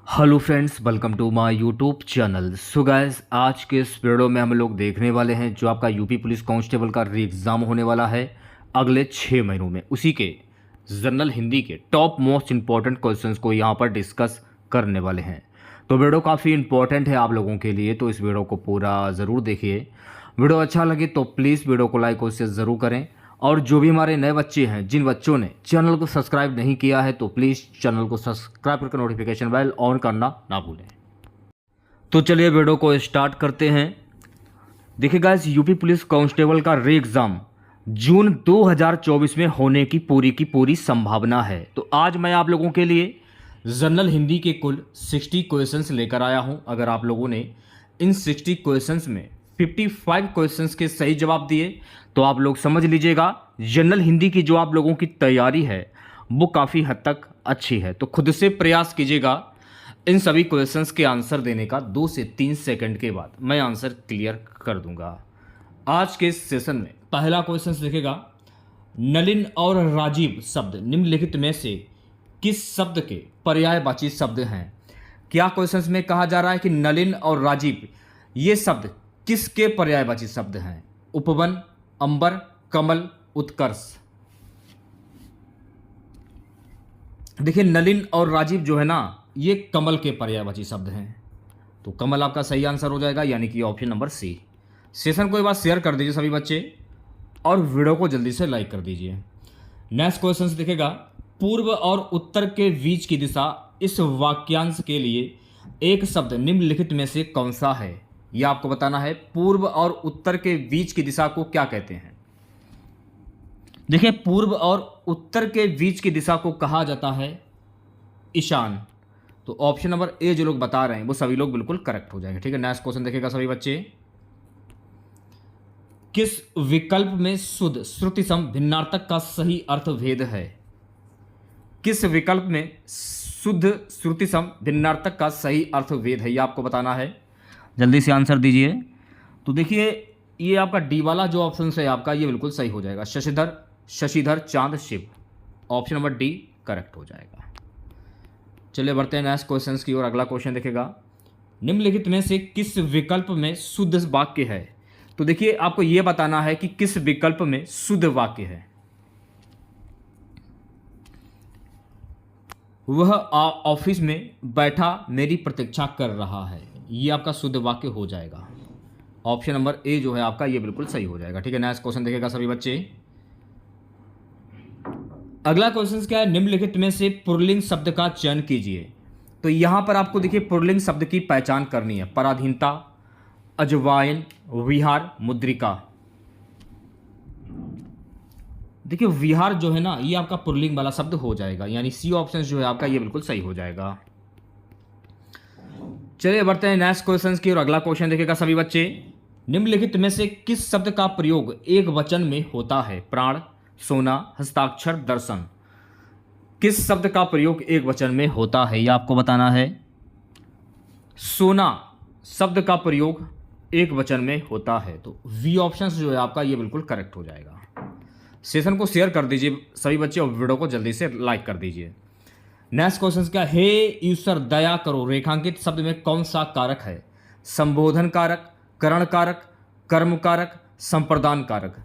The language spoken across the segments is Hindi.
Hello friends, welcome to my YouTube channel. So guys, आज के इस वीडियो में हम लोग देखने वाले हैं जो आपका यूपी पुलिस कांस्टेबल का री एग्ज़ाम होने वाला है अगले 6 महीनों में। उसी के जनरल हिंदी के टॉप मोस्ट इंपॉर्टेंट क्वेश्चंस को यहाँ पर डिस्कस करने वाले हैं। तो वीडियो काफ़ी इंपॉर्टेंट है आप लोगों के लिए, तो इस वीडियो को पूरा ज़रूर देखिए। वीडियो अच्छा लगे तो प्लीज़ वीडियो को लाइक और शेयर ज़रूर करें। और जो भी हमारे नए बच्चे हैं, जिन बच्चों ने चैनल को सब्सक्राइब नहीं किया है, तो प्लीज़ चैनल को सब्सक्राइब करके नोटिफिकेशन बेल ऑन करना ना भूलें। तो चलिए वीडियो को स्टार्ट करते हैं। देखिए गाइस, यूपी पुलिस कांस्टेबल का री एग्ज़ाम जून 2024 में होने की पूरी संभावना है। तो आज मैं आप लोगों के लिए जनरल हिंदी के कुल 60 क्वेश्चंस लेकर आया हूं। अगर आप लोगों ने इन 60 क्वेश्चंस में 55 क्वेश्चंस के सही जवाब दिए तो आप लोग समझ लीजिएगा जनरल हिंदी की जो आप लोगों की तैयारी है वो काफ़ी हद तक अच्छी है। तो खुद से प्रयास कीजिएगा इन सभी क्वेश्चंस के आंसर देने का। 2 से 3 सेकंड के बाद मैं आंसर क्लियर कर दूंगा। आज के इस सेशन में पहला क्वेश्चन देखेगा, नलिन और राजीव शब्द निम्नलिखित में से किस शब्द के पर्यायवाची शब्द हैं। क्या क्वेश्चंस में कहा जा रहा है कि नलिन और राजीव ये शब्द किसके पर्यायवाची शब्द हैं? उपवन, अंबर, कमल, उत्कर्ष। देखिए, नलिन और राजीव जो है ना, ये कमल के पर्यायवाची शब्द हैं। तो कमल आपका सही आंसर हो जाएगा, यानी कि ऑप्शन नंबर सी। सेशन को एक बार शेयर कर दीजिए सभी बच्चे और वीडियो को जल्दी से लाइक कर दीजिए। नेक्स्ट क्वेश्चन दिखेगा, पूर्व और उत्तर के बीच की दिशा इस वाक्यांश के लिए एक शब्द निम्नलिखित में से कौन सा है? यह आपको बताना है। पूर्व और उत्तर के बीच की दिशा को क्या कहते हैं? देखिए, पूर्व और उत्तर के बीच की दिशा को कहा जाता है ईशान। तो ऑप्शन नंबर ए जो लोग बता रहे हैं वो सभी लोग बिल्कुल करेक्ट हो जाएंगे। ठीक है, नेक्स्ट क्वेश्चन देखिएगा सभी बच्चे, किस विकल्प में शुद्ध श्रुति सम भिन्नार्थक का सही अर्थ भेद है? किस विकल्प में शुद्ध श्रुति सम भिन्नार्थक का सही अर्थ भेद है, ये आपको बताना है। जल्दी से आंसर दीजिए। तो देखिए, ये आपका डी वाला जो ऑप्शन है आपका, ये बिल्कुल सही हो जाएगा। Shashidhar Chand Shiv, option number D correct हो जाएगा। चलिए बढ़ते हैं नेक्स्ट क्वेश्चन की ओर। अगला क्वेश्चन देखेगा, निम्नलिखित में से किस विकल्प में शुद्ध वाक्य है? तो देखिए, आपको यह बताना है कि किस विकल्प में शुद्ध वाक्य है। वह ऑफिस में बैठा मेरी प्रतीक्षा कर रहा है, ये आपका शुद्ध वाक्य हो जाएगा। ऑप्शन नंबर ए जो है आपका, ये बिल्कुल सही हो जाएगा। ठीक है, नेक्स्ट क्वेश्चन देखेगा सभी बच्चे। अगला क्वेश्चन क्या है, निम्नलिखित में से पुल्लिंग शब्द का चयन कीजिए। तो यहां पर आपको देखिए पुल्लिंग शब्द की पहचान करनी है। पराधीनता, अजवायन, विहार, मुद्रिका। देखिए, विहार जो है ना, ये आपका पुल्लिंग वाला शब्द हो जाएगा, यानी सी ऑप्शन जो है आपका, ये बिल्कुल सही हो जाएगा। चलिए बढ़ते हैं नेक्स्ट क्वेश्चन की और अगला क्वेश्चन देखेगा सभी बच्चे, निम्नलिखित में से किस शब्द का प्रयोग एक वचन में होता है? प्राण, सोना, हस्ताक्षर, दर्शन। किस शब्द का प्रयोग एक वचन में होता है, यह आपको बताना है। सोना शब्द का प्रयोग एक वचन में होता है। तो वी ऑप्शन जो है आपका, ये बिल्कुल करेक्ट हो जाएगा। सेशन को शेयर कर दीजिए सभी बच्चे और वीडियो को जल्दी से लाइक कर दीजिए। नेक्स्ट क्वेश्चन क्या, हे ईश्वर दया करो रेखांकित शब्द में कौन सा कारक है? संबोधन कारक, करण कारक, कर्म कारक, संप्रदान कारक।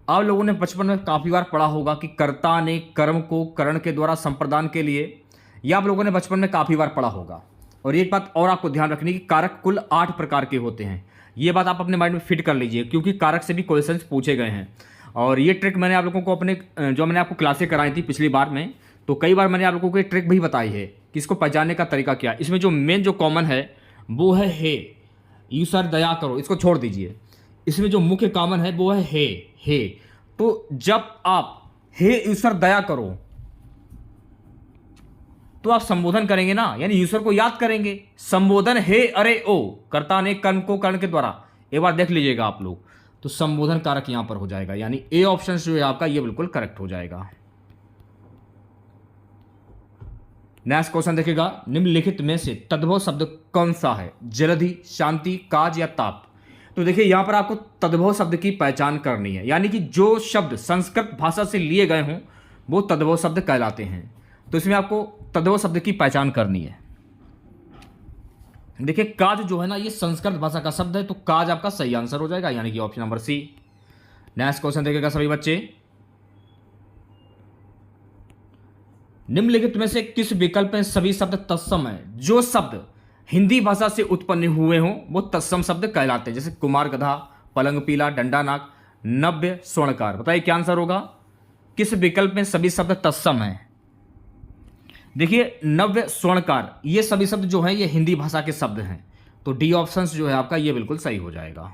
आप लोगों ने बचपन में काफ़ी बार पढ़ा होगा कि कर्ता ने कर्म को करण के द्वारा संप्रदान के लिए, यह आप लोगों ने बचपन में काफ़ी बार पढ़ा होगा। और एक बात और आपको ध्यान रखनी कि कारक कुल 8 प्रकार के होते हैं। ये बात आप अपने माइंड में फिट कर लीजिए, क्योंकि कारक से भी क्वेश्चन पूछे गए हैं। और ये ट्रिक मैंने आप लोगों को जो मैंने आपको क्लासें कराई थी पिछली बार में, तो कई बार मैंने आप लोगों को ये ट्रिक भी बताई है कि इसको पहचानने का तरीका क्या है। इसमें जो मेन जो कॉमन है वो है हे ईश्वर दया करो, इसको छोड़ दीजिए। इसमें जो मुख्य कॉमन है वो है हे। तो जब आप हे ईश्वर दया करो तो आप संबोधन करेंगे ना, यानी ईश्वर को याद करेंगे। संबोधन हे अरे ओ, कर्ता ने कर्म को कर्ण के द्वारा, एक बार देख लीजिएगा आप लोग। तो संबोधन कारक यहां पर हो जाएगा, यानी ए ऑप्शन जो है आपका, ये बिल्कुल करेक्ट हो जाएगा। नेक्स्ट क्वेश्चन देखिएगा, निम्नलिखित में से तद्भव शब्द कौन सा है? जलधि, शांति, काज या ताप। तो देखिए, यहां पर आपको तद्भव शब्द की पहचान करनी है, यानी कि जो शब्द संस्कृत भाषा से लिए गए हों वो तद्भव शब्द कहलाते हैं। तो इसमें आपको तद्भव शब्द की पहचान करनी है। देखिए काज जो है ना ये संस्कृत भाषा का शब्द है, तो काज आपका सही आंसर हो जाएगा, यानी कि option number C. Next question देखिएगा सभी बच्चे, निम्नलिखित में से किस विकल्प में सभी शब्द तत्सम है? जो शब्द हिंदी भाषा से उत्पन्न हुए हों वो तत्सम शब्द कहलाते हैं, जैसे कुमार गधा, पलंग पीला, डंडा नाक, नव्य स्वर्णकार। बताइए क्या आंसर होगा? किस विकल्प में सभी शब्द तत्सम है? देखिए नव्य स्वर्णकार ये सभी शब्द जो हैं ये हिंदी भाषा के शब्द हैं, तो डी ऑप्शन जो है आपका ये बिल्कुल सही हो जाएगा।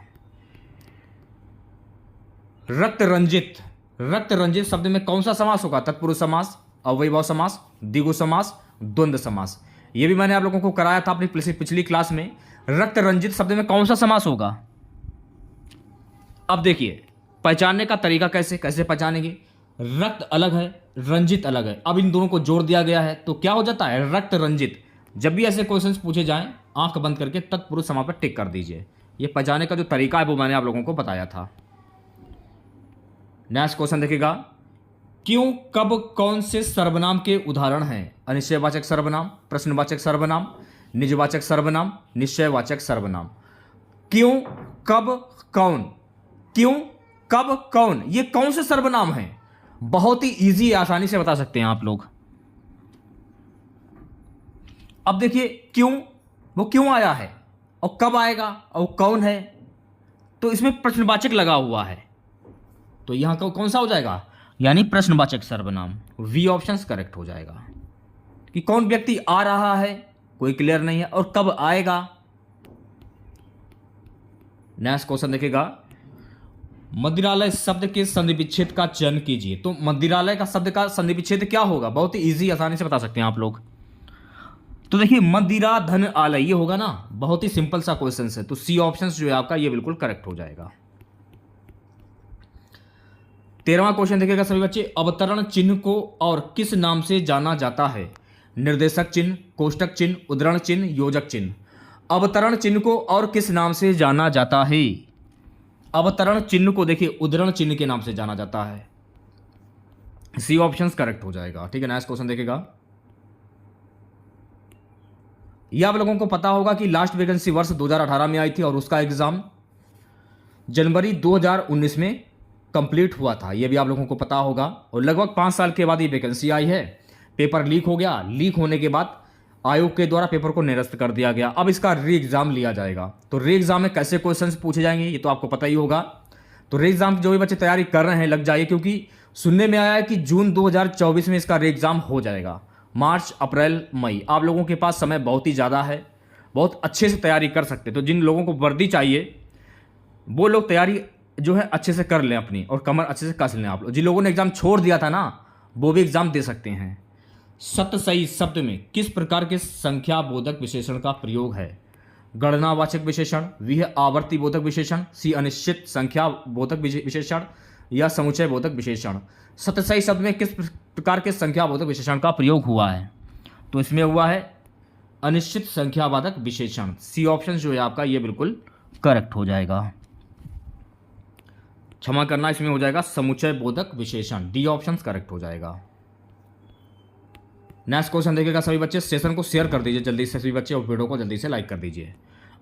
रक्त रंजित, रक्त रंजित शब्द में कौन सा समास होगा? तत्पुरुष समास, अव्ययभाव समास, द्विगु समास, द्वंद्व समास। ये भी मैंने आप लोगों को कराया था अपनी पिछली क्लास में। रक्त रंजित शब्द में कौन सा समास होगा? अब देखिए पहचानने का तरीका कैसे पहचानेंगे? रक्त अलग है, रंजित अलग है, अब इन दोनों को जोड़ दिया गया है तो क्या हो जाता है? रक्त रंजित। जब भी ऐसे क्वेश्चंस पूछे जाएं आंख बंद करके तत्पुरुष समास पर टिक कर दीजिए। ये पहचानने का जो तरीका है वो मैंने आप लोगों को बताया था। नेक्स्ट क्वेश्चन देखिएगा, क्यों, कब, कौन से सर्वनाम के उदाहरण हैं? अनिश्चयवाचक सर्वनाम, प्रश्नवाचक सर्वनाम, निजवाचक सर्वनाम, निश्चयवाचक सर्वनाम। क्यों, कब, कौन, क्यों, कब, कौन, ये कौन से सर्वनाम हैं? बहुत ही इजी, आसानी से बता सकते हैं आप लोग। अब देखिए क्यों, वो क्यों आया है और कब आएगा और कौन है, तो इसमें प्रश्नवाचक लगा हुआ है, तो यहां कौन सा हो जाएगा? यानी प्रश्नवाचक सर्वनाम। वी ऑप्शन करेक्ट हो जाएगा कि कौन व्यक्ति आ रहा है कोई क्लियर नहीं है, और कब आएगा। नेक्स्ट क्वेश्चन देखिएगा, मंदिरालय शब्द के संधि विच्छेद का चयन कीजिए। तो मंदिरालय का शब्द का संधि विच्छेद क्या होगा? बहुत ही इजी, आसानी से बता सकते हैं आप लोग। तो देखिए मंदिरा धन आलय ये होगा ना, बहुत ही सिंपल सा क्वेश्चन है, तो सी ऑप्शन जो है आपका ये बिल्कुल करेक्ट हो जाएगा। 13वां क्वेश्चन देखिएगा सभी बच्चे, अवतरण चिन्ह को और किस नाम से जाना जाता है? निर्देशक चिन्ह, कोष्टक चिन्ह, उद्धरण चिन्ह, योजक चिन्ह। अवतरण चिन्ह को और किस नाम से जाना जाता है? अवतरण चिन्ह को देखिए उद्धरण चिन्ह के नाम से जाना जाता है, सी ऑप्शन करेक्ट हो जाएगा। ठीक है, नेक्स्ट क्वेश्चन देखिएगा, यह आप लोगों को पता होगा कि लास्ट वैकेंसी वर्ष 2018 में आई थी और उसका एग्जाम जनवरी 2019 में कंप्लीट हुआ था, यह भी आप लोगों को पता होगा। और लगभग 5 साल के बाद ये वैकेंसी आई है। पेपर लीक हो गया, लीक होने के बाद आयोग के द्वारा पेपर को निरस्त कर दिया गया। अब इसका री एग्जाम लिया जाएगा। तो री एग्जाम में कैसे क्वेश्चंस पूछे जाएंगे ये तो आपको पता ही होगा। तो री एग्जाम जो भी बच्चे तैयारी कर रहे हैं लग जाइए, क्योंकि सुनने में आया है कि जून 2024 में इसका री एग्जाम हो जाएगा। मार्च, अप्रैल, मई, आप लोगों के पास समय बहुत ही ज़्यादा है, बहुत अच्छे से तैयारी कर सकते। तो जिन लोगों को वर्दी चाहिए वो लोग तैयारी जो है अच्छे से कर लें अपनी, और कमर अच्छे से कस लें। आप लोग जिन लोगों ने एग्जाम छोड़ दिया था ना वो भी एग्जाम दे सकते हैं। सत्य सही शब्द में किस प्रकार के संख्या बोधक विशेषण का प्रयोग है? गणनावाचक विशेषण, वी है आवर्ती बोधक विशेषण, सी अनिश्चित संख्या बोधक विशेषण, या समुच्चय बोधक विशेषण। सत्य सही शब्द में किस प्रकार के संख्या बोधक विशेषण का प्रयोग हुआ है? तो इसमें हुआ है अनिश्चित संख्यावाचक विशेषण, सी ऑप्शन जो है आपका ये बिल्कुल करेक्ट हो जाएगा। क्षमा करना, इसमें हो जाएगा समुच्चय बोधक विशेषण, डी ऑप्शन करेक्ट हो जाएगा। नेक्स्ट क्वेश्चन देखिएगा सभी बच्चे, सेशन को शेयर कर दीजिए जल्दी से सभी बच्चे, और वीडियो को जल्दी से लाइक कर दीजिए।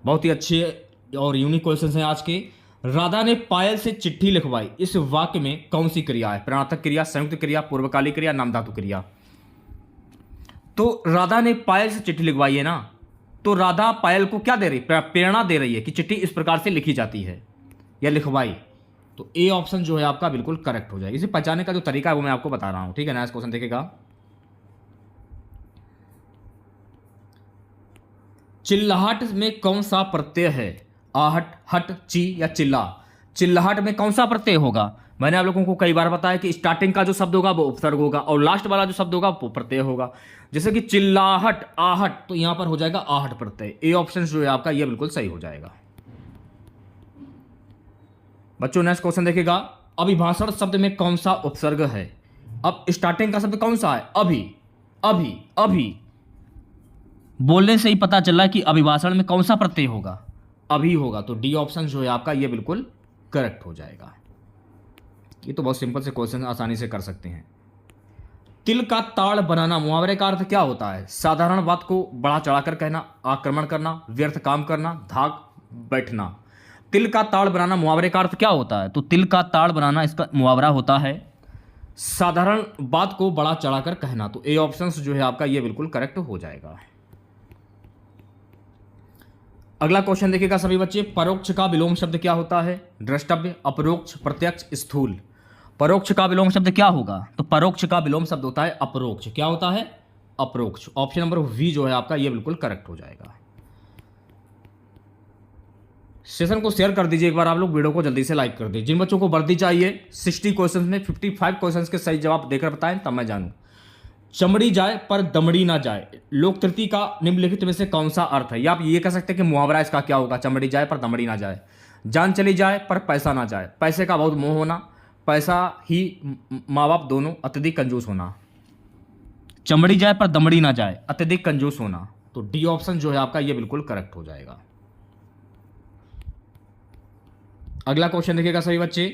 बहुत ही अच्छे और यूनिक क्वेश्चन हैं आज के। राधा ने पायल से चिट्ठी लिखवाई, इस वाक्य में कौन सी क्रिया है? प्राणार्थक क्रिया, संयुक्त क्रिया, पूर्वकालिक क्रिया, नामधातु क्रिया। तो राधा ने पायल से चिट्ठी लिखवाई है ना, तो राधा पायल को क्या दे रही? प्रेरणा दे रही है कि चिट्ठी इस प्रकार से लिखी जाती है या लिखवाई। तो ए ऑप्शन जो है आपका बिल्कुल करेक्ट हो जाएगा। इसे पहचानने का जो तरीका है वो मैं आपको बता रहा हूं। ठीक है, नेक्स्ट क्वेश्चन देखिएगा, चिल्लाहट में कौन सा प्रत्यय है? आहट, हट, ची या चिल्ला। चिल्लाहट में कौन सा प्रत्यय होगा? मैंने आप लोगों को कई बार बताया कि स्टार्टिंग का जो शब्द होगा वो उपसर्ग होगा और लास्ट वाला जो शब्द होगा वो प्रत्यय होगा। जैसे कि चिल्लाहट, आहट, तो यहां पर हो जाएगा आहट प्रत्यय। ए ऑप्शन जो है आपका ये बिल्कुल सही हो जाएगा। बच्चों नेक्स्ट क्वेश्चन देखिएगा, अभिभाषण शब्द में कौन सा उपसर्ग है? अब स्टार्टिंग का शब्द कौन सा है? अभी, अभी, अभी। बोलने से ही पता चला कि अभिभाषण में कौन सा प्रत्यय होगा? अभी होगा। तो डी ऑप्शन जो है आपका ये बिल्कुल करेक्ट हो जाएगा। ये तो बहुत सिंपल से क्वेश्चन आसानी से कर सकते हैं। तिल का ताड़ बनाना मुहावरे का अर्थ क्या होता है? साधारण बात को बढ़ा चढ़ाकर कहना, आक्रमण करना, व्यर्थ काम करना, धाक बैठना। तिल का ताड़ बनाना मुहावरे का अर्थ क्या होता है? तो तिल का ताड़ बनाना इसका मुहावरा होता है साधारण बात को बढ़ा चढ़ाकर कहना। तो ए ऑप्शन जो है आपका ये बिल्कुल करेक्ट हो जाएगा। अगला क्वेश्चन देखिएगा सभी बच्चे, परोक्ष का विलोम शब्द क्या होता है? द्रष्टव्य, अपरोक्ष, प्रत्यक्ष, स्थूल। परोक्ष का विलोम शब्द क्या होगा? तो परोक्ष का विलोम शब्द होता है अपरोक्ष। क्या होता है? अपरोक्ष। ऑप्शन नंबर वी जो है आपका ये बिल्कुल करेक्ट हो जाएगा। सेशन को शेयर कर दीजिए एक बार आप लोग, वीडियो को जल्दी से लाइक कर दीजिए। जिन बच्चों को वर्दी चाहिए 60 क्वेश्चन में 55 क्वेश्चन के सही जवाब देकर बताएं तब मैं जानूं। चमड़ी जाए पर दमड़ी ना जाए, लोक तृतीय का निम्नलिखित में से कौन सा अर्थ है? या आप ये कह सकते हैं कि मुहावरा इसका क्या होगा? चमड़ी जाए पर दमड़ी ना जाए, जान चली जाए पर पैसा ना जाए, पैसे का बहुत मोह होना, पैसा ही माँ बाप दोनों, अत्यधिक कंजूस होना। चमड़ी जाए पर दमड़ी ना जाए, अत्यधिक कंजूस होना। तो डी ऑप्शन जो है आपका ये बिल्कुल करेक्ट हो जाएगा। अगला क्वेश्चन देखिएगा सभी बच्चे,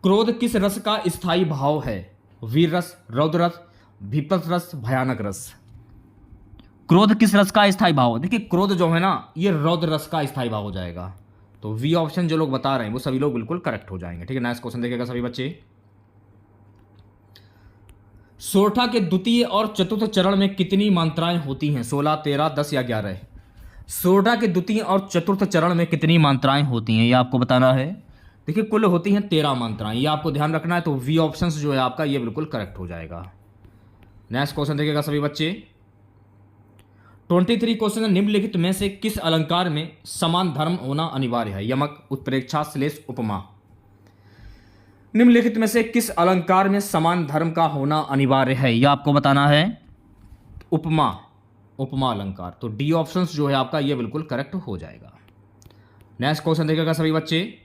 क्रोध किस रस का स्थायी भाव है? वीर रस, रौद्र रस, भीपत रस, भयानक रस। क्रोध किस रस का स्थायी भाव? देखिए क्रोध जो है ना ये रौद्र रस का स्थायी भाव हो जाएगा। तो वी ऑप्शन जो लोग बता रहे हैं वो सभी लोग बिल्कुल करेक्ट हो जाएंगे। ठीक है, नेक्स्ट क्वेश्चन देखिएगा सभी बच्चे, सोरठा के द्वितीय और चतुर्थ चरण में कितनी मात्राएं होती हैं? 16, 13, 10 या 11। सोरठा के द्वितीय और चतुर्थ चरण में कितनी मात्राएं होती हैं ये आपको बताना है। देखिए कुल होती हैं 13 मात्राएं, ये आपको ध्यान रखना है। तो वी ऑप्शन जो है आपका ये बिल्कुल करेक्ट हो जाएगा। नेक्स्ट क्वेश्चन देखिएगा सभी बच्चे, 23 क्वेश्चन, निम्नलिखित में से किस अलंकार में समान धर्म होना अनिवार्य है? यमक, उत्प्रेक्षा, श्लेष, उपमा। निम्नलिखित में से किस अलंकार में समान धर्म का होना अनिवार्य है यह आपको बताना है। उपमा, उपमा अलंकार। तो डी ऑप्शन जो है आपका ये बिल्कुल करेक्ट हो जाएगा। नेक्स्ट क्वेश्चन देखिएगा सभी बच्चे,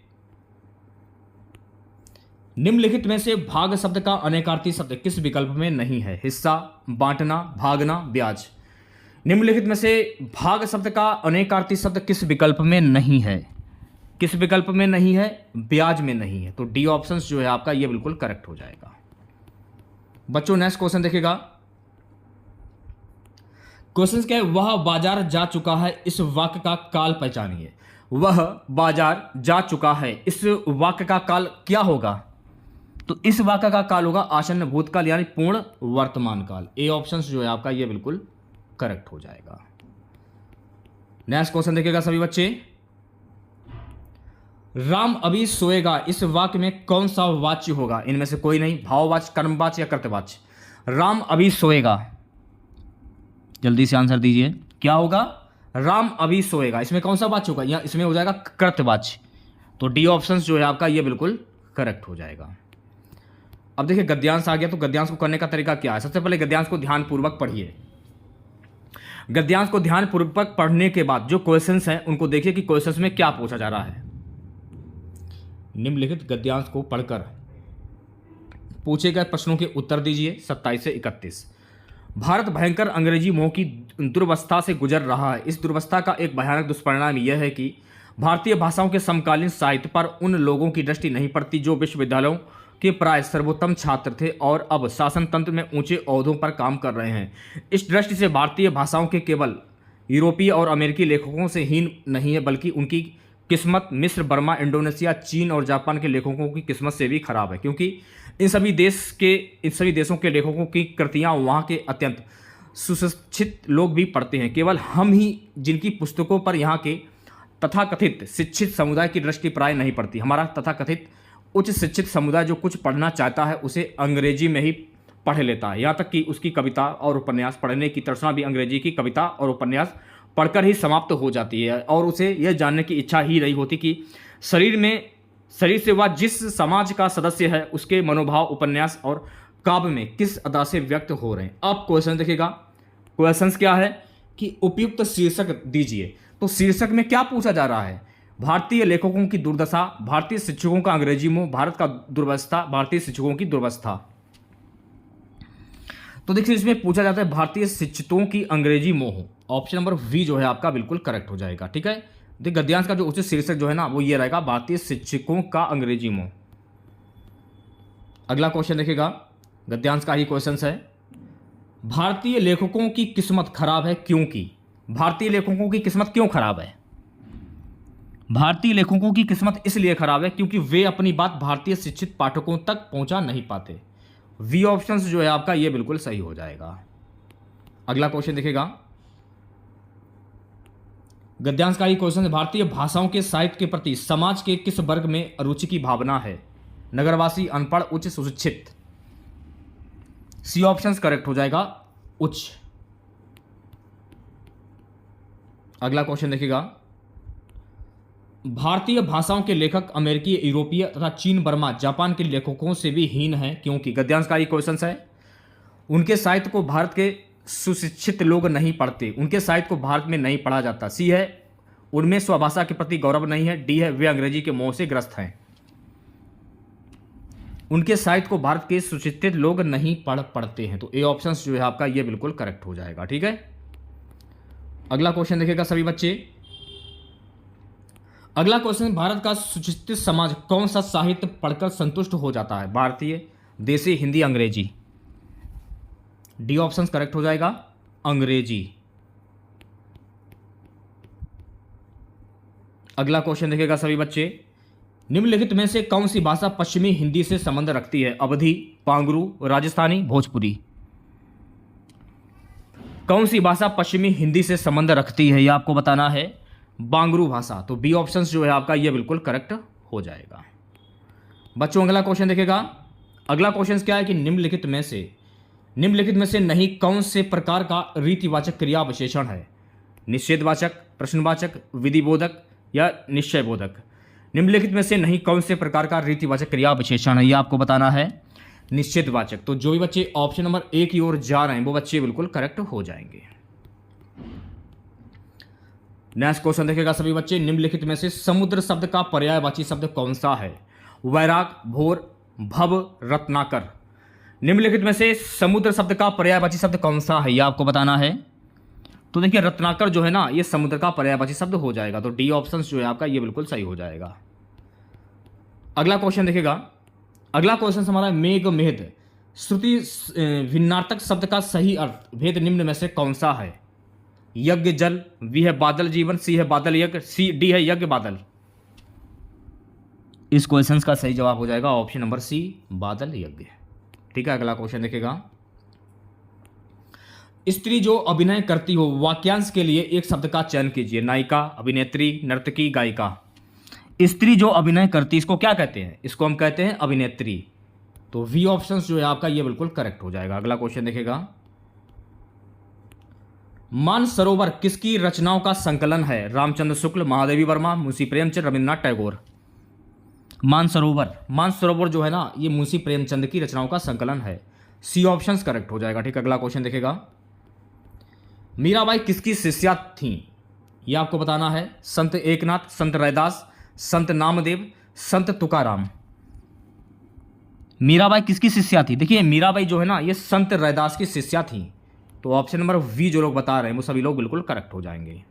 निम्नलिखित में से भाग शब्द का अनेकार्थी शब्द किस विकल्प में नहीं है? हिस्सा, बांटना, भागना, ब्याज। निम्नलिखित में से भाग शब्द का अनेकार्थी शब्द किस विकल्प में नहीं है? किस विकल्प में नहीं है? ब्याज में नहीं है। तो डी ऑप्शन जो है आपका ये बिल्कुल करेक्ट हो जाएगा। बच्चों नेक्स्ट क्वेश्चन देखिएगा, क्वेश्चन क्या है, वह बाजार जा चुका है, इस वाक्य का काल पहचानिए। वह बाजार जा चुका है, इस वाक्य का काल क्या होगा? तो इस वाक्य का काल होगा आसन्न भूतकाल यानी पूर्ण वर्तमान काल। ए ऑप्शन जो है आपका ये बिल्कुल करेक्ट हो जाएगा। नेक्स्ट क्वेश्चन देखिएगा सभी बच्चे, राम अभी सोएगा, इस वाक्य में कौन सा वाच्य होगा? इनमें से कोई नहीं, भाववाच्य, कर्मवाच्य या कर्तवाच्य। राम अभी सोएगा, जल्दी से आंसर दीजिए, क्या होगा? राम अभी सोएगा, इसमें कौन सा वाच्य होगा? या इसमें हो जाएगा कर्तवाच्य। तो डी ऑप्शन जो है आपका ये बिल्कुल करेक्ट हो जाएगा। अब देखिए गद्यांश आ गया, तो गद्यांश को करने का तरीका क्या है? सबसे पहले गद्यांश को ध्यानपूर्वक पढ़िए। गद्यांश को ध्यानपूर्वक पढ़ने के बाद जो क्वेश्चंस हैं उनको देखिए कि क्वेश्चंस में क्या पूछा जा रहा है। निम्नलिखित गद्यांश को पढ़कर पूछे गए प्रश्नों के उत्तर दीजिए 27 से 31। भारत भयंकर अंग्रेजी मोह की दुर्वस्था से गुजर रहा है। इस दुर्वस्था का एक भयानक दुष्परिणाम यह है कि भारतीय भाषाओं के समकालीन साहित्य पर उन लोगों की दृष्टि नहीं पड़ती जो विश्वविद्यालयों के प्राय सर्वोत्तम छात्र थे और अब शासन तंत्र में ऊंचे ओहदों पर काम कर रहे हैं। इस दृष्टि से भारतीय भाषाओं के केवल यूरोपीय और अमेरिकी लेखकों से हीन नहीं है, बल्कि उनकी किस्मत मिस्र, बर्मा, इंडोनेशिया, चीन और जापान के लेखकों की किस्मत से भी खराब है, क्योंकि इन सभी देशों के लेखकों की कृतियाँ वहाँ के अत्यंत सुशिक्षित लोग भी पढ़ते हैं। केवल हम ही जिनकी पुस्तकों पर यहाँ के तथाकथित शिक्षित समुदाय की दृष्टि प्राय नहीं पड़ती। हमारा तथाकथित उच्च शिक्षित समुदाय जो कुछ पढ़ना चाहता है उसे अंग्रेजी में ही पढ़ लेता है। यहाँ तक कि उसकी कविता और उपन्यास पढ़ने की तर्सना भी अंग्रेजी की कविता और उपन्यास पढ़कर ही समाप्त हो जाती है, और उसे यह जानने की इच्छा ही नहीं होती कि शरीर से वह जिस समाज का सदस्य है उसके मनोभाव उपन्यास और काव्य में किस अदा से व्यक्त हो रहे हैं। अब क्वेश्चन देखिएगा, क्वेश्चन क्या है कि उपयुक्त शीर्षक दीजिए। तो शीर्षक में क्या पूछा जा रहा है? भारतीय लेखकों की दुर्दशा, भारतीय शिक्षकों का अंग्रेजी मोह, भारत का दुर्वस्था, भारतीय शिक्षकों की दुर्वस्था। तो देखिए इसमें पूछा जाता है भारतीय शिक्षकों की अंग्रेजी मोह। ऑप्शन नंबर वी जो है आपका बिल्कुल करेक्ट हो जाएगा। ठीक है, देखिए गद्यांश का जो उचित शीर्षक जो है ना वो ये रहेगा, भारतीय शिक्षकों का अंग्रेजी मोह। अगला क्वेश्चन देखिएगा, गद्यांश का ही क्वेश्चन है। भारतीय लेखकों की किस्मत खराब है क्योंकि, भारतीय लेखकों की किस्मत क्यों खराब है? भारतीय लेखकों की किस्मत इसलिए खराब है क्योंकि वे अपनी बात भारतीय शिक्षित पाठकों तक पहुंचा नहीं पाते। वी ऑप्शन जो है आपका ये बिल्कुल सही हो जाएगा। अगला क्वेश्चन देखिएगा, गद्यांश का ही क्वेश्चन है। भारतीय भाषाओं के साहित्य के प्रति समाज के किस वर्ग में अरुचि की भावना है? नगरवासी, अनपढ़, उच्च सुशिक्षित। सी ऑप्शन करेक्ट हो जाएगा, उच्च। अगला क्वेश्चन देखिएगा, भारतीय भाषाओं के लेखक अमेरिकी, यूरोपीय तथा चीन, बर्मा, जापान के लेखकों से भी हीन हैं क्योंकि। गद्यांश का ही क्वेश्चन है। उनके साहित्य को भारत के सुशिक्षित लोग नहीं पढ़ते, उनके साहित्य को भारत में नहीं पढ़ा जाता। सी है, उनमें स्वभाषा के प्रति गौरव नहीं है। डी है, वे अंग्रेजी के मोह से ग्रस्त हैं। उनके साहित्य को भारत के सुशिक्षित लोग नहीं पढ़ते हैं। तो ए ऑप्शन जो है आपका ये बिल्कुल करेक्ट हो जाएगा। ठीक है, अगला क्वेश्चन देखिएगा सभी बच्चे। अगला क्वेश्चन, भारत का सुशिक्षित समाज कौन सा साहित्य पढ़कर संतुष्ट हो जाता है? भारतीय, देसी, हिंदी, अंग्रेजी। डी ऑप्शन करेक्ट हो जाएगा, अंग्रेजी। अगला क्वेश्चन देखिएगा सभी बच्चे, निम्नलिखित में से कौन सी भाषा पश्चिमी हिंदी से संबंध रखती है? अवधी, पांगरू, राजस्थानी, भोजपुरी। कौन सी भाषा पश्चिमी हिंदी से संबंध रखती है, यह आपको बताना है। बांगरू भाषा। तो बी ऑप्शन जो है आपका यह बिल्कुल करेक्ट हो जाएगा। बच्चों अगला क्वेश्चन देखिएगा। अगला क्वेश्चन क्या है कि निम्नलिखित में से नहीं कौन से प्रकार का रीतिवाचक क्रिया विशेषण है? निषेधवाचक, प्रश्नवाचक, विधिबोधक या निश्चयबोधक। निम्नलिखित में से नहीं कौन से प्रकार का रीतिवाचक क्रिया विशेषण है, यह आपको बताना है। निषेधवाचक। तो जो भी बच्चे ऑप्शन नंबर ए की ओर जा रहे हैं वो बच्चे बिल्कुल करेक्ट हो जाएंगे। नेक्स्ट क्वेश्चन देखेगा सभी बच्चे, निम्नलिखित में से समुद्र शब्द का पर्यायवाची शब्द कौन सा है? वैराग, भोर, भव, रत्नाकर। निम्नलिखित में से समुद्र शब्द का पर्यायवाची शब्द कौन सा है, यह आपको बताना है। तो देखिए रत्नाकर जो है ना ये समुद्र का पर्यायवाची शब्द हो जाएगा। तो डी ऑप्शन जो है आपका ये बिल्कुल सही हो जाएगा। अगला क्वेश्चन देखिएगा। अगला क्वेश्चन हमारा मेघ, मेहद, श्रुति भिन्नार्थक शब्द का सही अर्थ भेद निम्न में से कौन सा है? यज्ञ जल, बी है बादल जीवन, सी है बादल यज्ञ, सी डी है यज्ञ बादल। इस क्वेश्चन का सही जवाब हो जाएगा ऑप्शन नंबर सी, बादल यज्ञ। ठीक है, अगला क्वेश्चन देखेगा। स्त्री जो अभिनय करती हो वाक्यांश के लिए एक शब्द का चयन कीजिए। नायिका, अभिनेत्री, नर्तकी, गायिका। स्त्री जो अभिनय करती इसको क्या कहते हैं? इसको हम कहते हैं अभिनेत्री। तो वी ऑप्शन जो है आपका ये बिल्कुल करेक्ट हो जाएगा। अगला क्वेश्चन देखेगा। मानसरोवर किसकी रचनाओं का संकलन है? रामचंद्र शुक्ल, महादेवी वर्मा, मुंशी प्रेमचंद, रविन्द्रनाथ टैगोर। मानसरोवर जो है ना ये मुंशी प्रेमचंद की रचनाओं का संकलन है। सी ऑप्शन करेक्ट हो जाएगा। ठीक, अगला क्वेश्चन देखेगा। मीराबाई किसकी शिष्या थी? यह आपको बताना है। संत एकनाथ, संत रैदास, संत नामदेव, संत तुकाराम। मीराबाई किसकी शिष्या थी? देखिए मीराबाई जो है ना ये संत रैदास की शिष्या थी। तो ऑप्शन नंबर वी जो लोग बता रहे हैं वो सभी लोग बिल्कुल करेक्ट हो जाएंगे।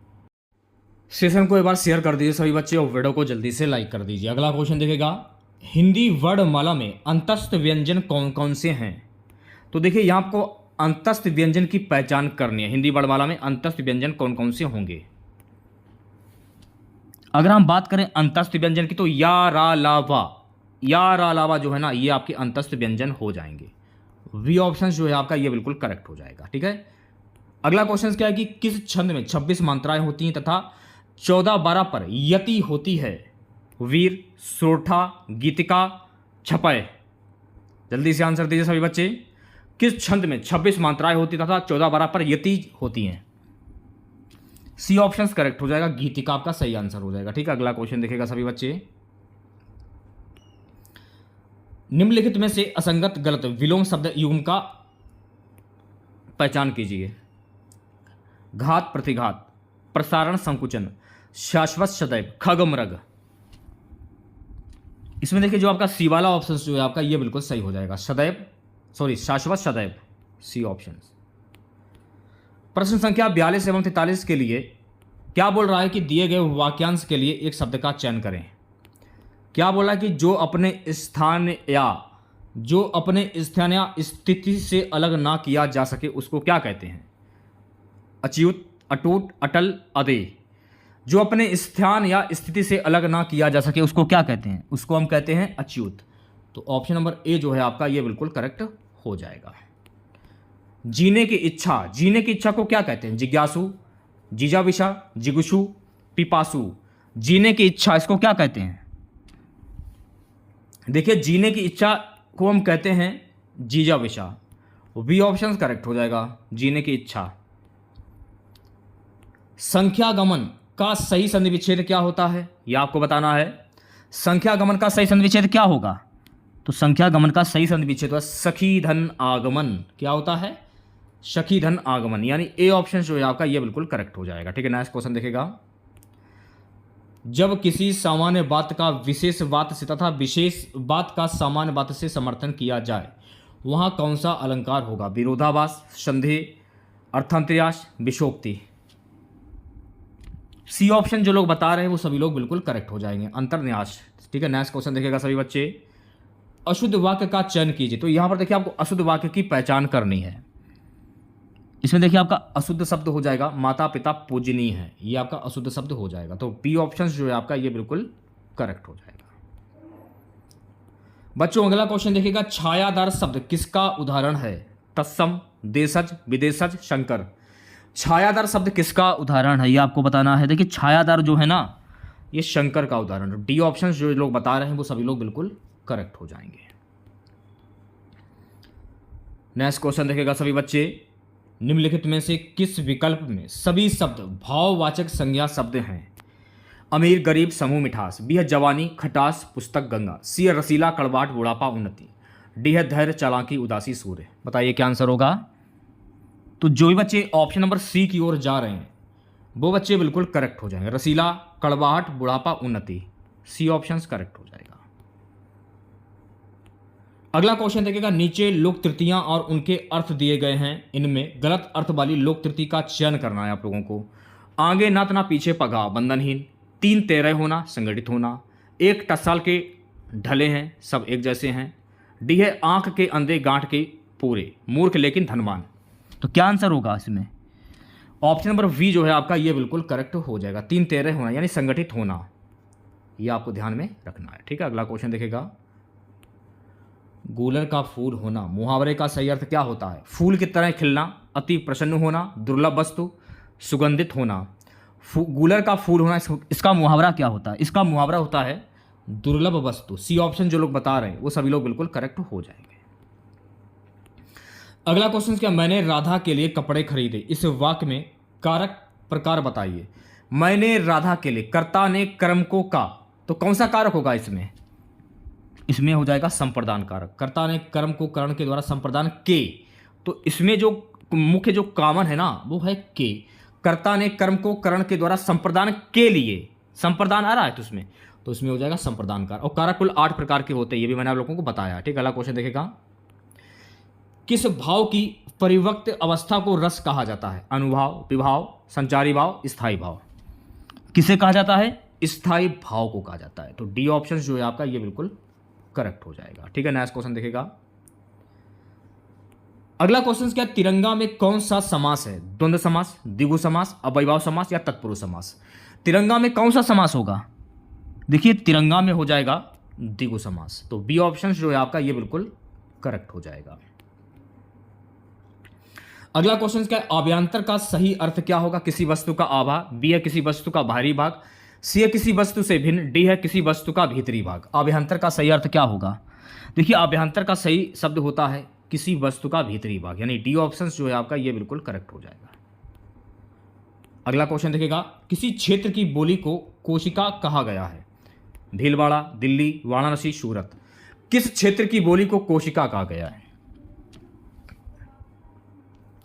सेशन को एक बार शेयर कर दीजिए सभी बच्चे और वीडियो को जल्दी से लाइक कर दीजिए। अगला क्वेश्चन देखेगा। हिंदी वर्णमाला में अंतस्थ व्यंजन कौन कौन से हैं? तो देखिए यहाँ आपको अंतस्थ व्यंजन की पहचान करनी है। हिंदी वर्णमाला में अंतस्थ व्यंजन कौन कौन से होंगे? अगर हम बात करें अंतस्थ व्यंजन की तो या, रा, लावा जो है ना ये आपके अंतस्थ व्यंजन हो जाएंगे। वी ऑप्शन जो है आपका ये बिल्कुल करेक्ट हो जाएगा। ठीक है, अगला क्वेश्चन क्या है कि किस छंद में 26 मात्राएं होती हैं तथा 14-12 पर यति होती है? वीर, सोरठा, गीतिका, छपय। जल्दी से आंसर दीजिए सभी बच्चे। किस छंद में 26 मात्राएं होती तथा 14-12 पर यति होती हैं? सी ऑप्शन करेक्ट हो जाएगा, गीतिका आपका सही आंसर हो जाएगा। ठीक है, अगला क्वेश्चन देखेगा सभी बच्चे। निम्नलिखित में से असंगत गलत विलोम शब्द युग्म का पहचान कीजिए। घात, प्रतिघात, प्रसारण, संकुचन, शाश्वत, सदैव, खग, मृग। इसमें देखिए जो आपका सी वाला ऑप्शन जो है आपका ये बिल्कुल सही हो जाएगा। शाश्वत, सदैव, सी ऑप्शन। प्रश्न संख्या 42 एवं 43 के लिए क्या बोल रहा है कि दिए गए वाक्यांश के लिए एक शब्द का चयन करें। क्या बोला कि जो अपने स्थान या जो अपने स्थान या स्थिति से अलग ना किया जा सके उसको क्या कहते हैं? अच्युत, अटूट, अटल, अदेय। जो अपने स्थान या स्थिति से अलग ना किया जा सके उसको क्या कहते हैं? उसको हम कहते हैं अच्युत। तो ऑप्शन नंबर ए जो है आपका ये बिल्कुल करेक्ट हो जाएगा। जीने की इच्छा, जीने की इच्छा को क्या कहते हैं? जिज्ञासु, जिजाविषा, जिगुषु, पिपासु। जीने की इच्छा इसको क्या कहते हैं? देखिए जीने की इच्छा को हम कहते हैं जिजाविषा। बी ऑप्शन करेक्ट हो जाएगा, जीने की इच्छा। संख्यागमन का सही संधि विच्छेद क्या होता है? यह आपको बताना है। संख्यागमन का सही संधि विच्छेद क्या होगा? तो संख्यागमन का सही संधि विच्छेद होगा सखी धन आगमन। क्या होता है? सखी धन आगमन। यानी ए ऑप्शन जो है आपका ये बिल्कुल करेक्ट हो जाएगा। ठीक है, नेक्स्ट क्वेश्चन देखेगा। जब किसी सामान्य बात का विशेष बात से तथा विशेष बात का सामान्य बात से समर्थन किया जाए वहां कौन सा अलंकार होगा? विरोधाभास, संदेह, अर्थांतर्यास, विशोक्ति। सी ऑप्शन जो लोग बता रहे हैं वो सभी लोग बिल्कुल करेक्ट हो जाएंगे, अंतर्न्यास। ठीक है, नेक्स्ट क्वेश्चन देखिएगा सभी बच्चे। अशुद्ध वाक्य का चयन कीजिए। तो यहां पर देखिए आपको अशुद्ध वाक्य की पहचान करनी है। इसमें देखिए आपका अशुद्ध शब्द हो जाएगा माता पिता पूजनीय है, ये आपका अशुद्ध शब्द हो जाएगा। तो बी ऑप्शन जो है आपका ये बिल्कुल करेक्ट हो जाएगा। बच्चों अगला क्वेश्चन देखिएगा। छायादार शब्द किसका उदाहरण है? तत्सम, देशज, विदेशज, शंकर। छायादार शब्द किसका उदाहरण है ये आपको बताना है। देखिए छायादार जो है ना ये शंकर का उदाहरण है। डी ऑप्शन जो लोग बता रहे हैं वो सभी लोग बिल्कुल करेक्ट हो जाएंगे। नेक्स्ट क्वेश्चन देखेगा सभी बच्चे। निम्नलिखित में से किस विकल्प में सभी शब्द भाववाचक संज्ञा शब्द हैं? अमीर, गरीब, समूह, मिठास। बी है जवानी, खटास, पुस्तक, गंगा। सी है रसीला, कड़वाहट, बुढ़ापा, उन्नति। डी है धैर्य, चालाकी, उदासी, सूर्य। बताइए क्या आंसर होगा? तो जो भी बच्चे ऑप्शन नंबर सी की ओर जा रहे हैं वो बच्चे बिल्कुल करेक्ट हो जाएंगे। रसीला, कड़वाहट, बुढ़ापा, उन्नति। सी ऑप्शन करेक्ट हो जाएगा। अगला क्वेश्चन देखिएगा। नीचे लोक तृतीयां और उनके अर्थ दिए गए हैं, इनमें गलत अर्थ वाली लोक तृतीय का चयन करना है आप लोगों को। आगे नत ना पीछे पगा, बंधनहीन। 3 तेरह होना, संगठित होना। 1 टसाल के ढले हैं, सब एक जैसे हैं। डी है आंख के अंधे गांठ के पूरे, मूर्ख लेकिन धनवान। तो क्या आंसर होगा इसमें? ऑप्शन नंबर वी जो है आपका ये बिल्कुल करेक्ट हो जाएगा। 3 तेरह होना यानी संगठित होना, यह आपको ध्यान में रखना है। ठीक है, अगला क्वेश्चन देखेगा। गूलर का फूल होना, मुहावरे का सही अर्थ क्या होता है? फूल की तरह खिलना, अति प्रसन्न होना, दुर्लभ वस्तु, सुगंधित होना। गूलर का फूल होना, इसका मुहावरा क्या होता है? इसका मुहावरा होता है दुर्लभ वस्तु। सी ऑप्शन जो लोग बता रहे हैं वो सभी लोग बिल्कुल करेक्ट हो जाएंगे। अगला क्वेश्चन क्या? मैंने राधा के लिए कपड़े खरीदे। इस वाक्य में कारक प्रकार बताइए। मैंने राधा के लिए, कर्ता ने कर्म को का, तो कौन सा कारक होगा इसमें? इसमें हो जाएगा संप्रदान कारक। कर्ता ने कर्म को करण के द्वारा संप्रदान के, तो इसमें जो मुख्य जो कॉमन है ना वो है के। कर्ता ने कर्म को करण के द्वारा संप्रदान के लिए, संप्रदान आ रहा है तो इसमें हो जाएगा संप्रदान कारक। और कारक कुल 8 प्रकार के होते हैं, ये भी मैंने आप लोगों को बताया। ठीक, अगला क्वेश्चन देखेगा। किस भाव की परिवक्त अवस्था को रस कहा जाता है? अनुभाव, विभाव, संचारी भाव, स्थायी भाव। किसे कहा जाता है? स्थायी भाव को कहा जाता है। तो डी ऑप्शन जो है आपका ये बिल्कुल करेक्ट हो जाएगा। ठीक है, नेक्स्ट क्वेश्चन देखेगा। अगला क्वेश्चन क्या? तिरंगा में कौन सा समास है? द्वंद्व समास, द्विगु समास, अव्ययभाव समास या तत्पुरुष समास। तिरंगा में कौन सा समास होगा? देखिए तिरंगा में हो जाएगा द्विगु समास। तो बी ऑप्शन जो है आपका ये बिल्कुल करेक्ट हो जाएगा। अगला क्वेश्चन क्या? अभ्यंतर का सही अर्थ क्या होगा? किसी वस्तु का आभा। बी है किसी वस्तु का बाहरी भाग। सी है किसी वस्तु से भिन्न। डी है किसी वस्तु का भीतरी भाग। अभ्यंतर का सही अर्थ क्या होगा? देखिए अभ्यंतर का सही शब्द होता है किसी वस्तु का भीतरी भाग, यानी डी ऑप्शन जो है आपका ये बिल्कुल करेक्ट हो जाएगा। अगला क्वेश्चन देखिएगा। किसी क्षेत्र की बोली को कोशिका कहा गया है? भीलवाड़ा, दिल्ली, वाराणसी, सूरत। किस क्षेत्र की बोली को कोशिका कहा गया है?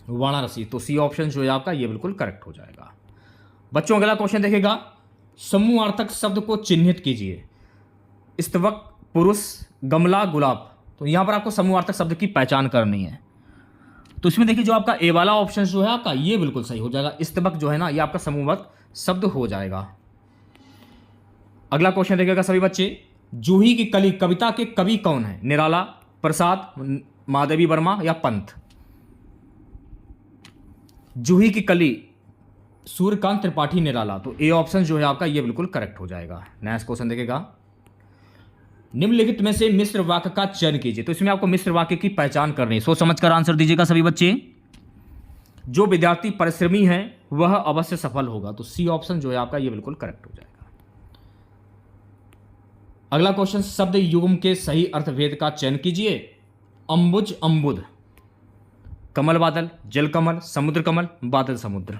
वाराणसी। तो सी ऑप्शन जो है आपका ये बिल्कुल करेक्ट हो जाएगा। बच्चों अगला क्वेश्चन देखेगा। समूहार्थक शब्द को चिन्हित कीजिए। स्तवक, पुरुष, गमला, गुलाब। तो यहां पर आपको समूहार्थक शब्द की पहचान करनी है। तो इसमें देखिए जो आपका ए वाला ऑप्शन जो है आपका ये बिल्कुल सही हो जाएगा। स्तवक जो है ना ये आपका समूहार्थक शब्द हो जाएगा। अगला क्वेश्चन देखिएगा सभी बच्चे। जूही की कली कविता के कवि कौन है? निराला, प्रसाद, महादेवी वर्मा या पंत। जूही की कली, सूर्यकांत त्रिपाठी निराला। तो ए ऑप्शन जो है आपका ये बिल्कुल करेक्ट हो जाएगा। नेक्स्ट क्वेश्चन देखेगा, निम्नलिखित में से मिश्र वाक्य का चयन कीजिए। तो इसमें आपको मिश्र वाक्य की पहचान करनी है, सोच समझकर आंसर दीजिएगा सभी बच्चे। जो विद्यार्थी परिश्रमी है वह अवश्य सफल होगा। तो सी ऑप्शन जो है आपका ये बिल्कुल करेक्ट हो जाएगा। अगला क्वेश्चन, शब्द युग्म के सही अर्थभेद का चयन कीजिए। अंबुज अंबुद, कमल बादल, जल कमल, समुद्र कमल, बादल समुद्र।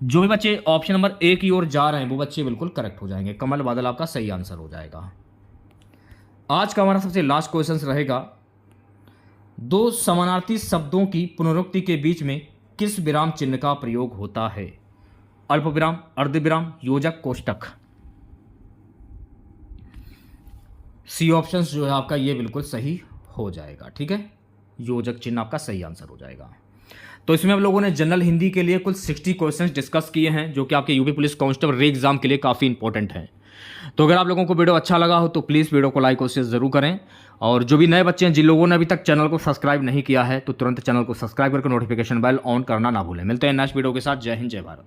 जो भी बच्चे ऑप्शन नंबर ए की ओर जा रहे हैं वो बच्चे बिल्कुल करेक्ट हो जाएंगे। कमल बादल आपका सही आंसर हो जाएगा। आज का हमारा सबसे लास्ट क्वेश्चन रहेगा, दो समानार्थी शब्दों की पुनरुक्ति के बीच में किस विराम चिन्ह का प्रयोग होता है? अल्प विराम, अर्ध विराम, योजक, कोष्टक। सी ऑप्शन जो है आपका ये बिल्कुल सही हो जाएगा। ठीक है, योजक चिन्ह आपका सही आंसर हो जाएगा। तो इसमें हम लोगों ने जनरल हिंदी के लिए कुल 60 क्वेश्चंस डिस्कस किए हैं, जो कि आपके यूपी पुलिस कांस्टेबल री एग्जाम के लिए काफ़ी इंपॉर्टेंट हैं। तो अगर आप लोगों को वीडियो अच्छा लगा हो तो प्लीज़ वीडियो को लाइक और शेयर जरूर करें। और जो भी नए बच्चे हैं, जिन लोगों ने अभी तक चैनल को सब्सक्राइब नहीं किया है, तो तुरंत चैनल को सब्सक्राइब करके नोटिफिकेशन बेल ऑन करना ना भूलें। मिलते हैं नेक्स्ट वीडियो के साथ। जय हिंद, जय भारत।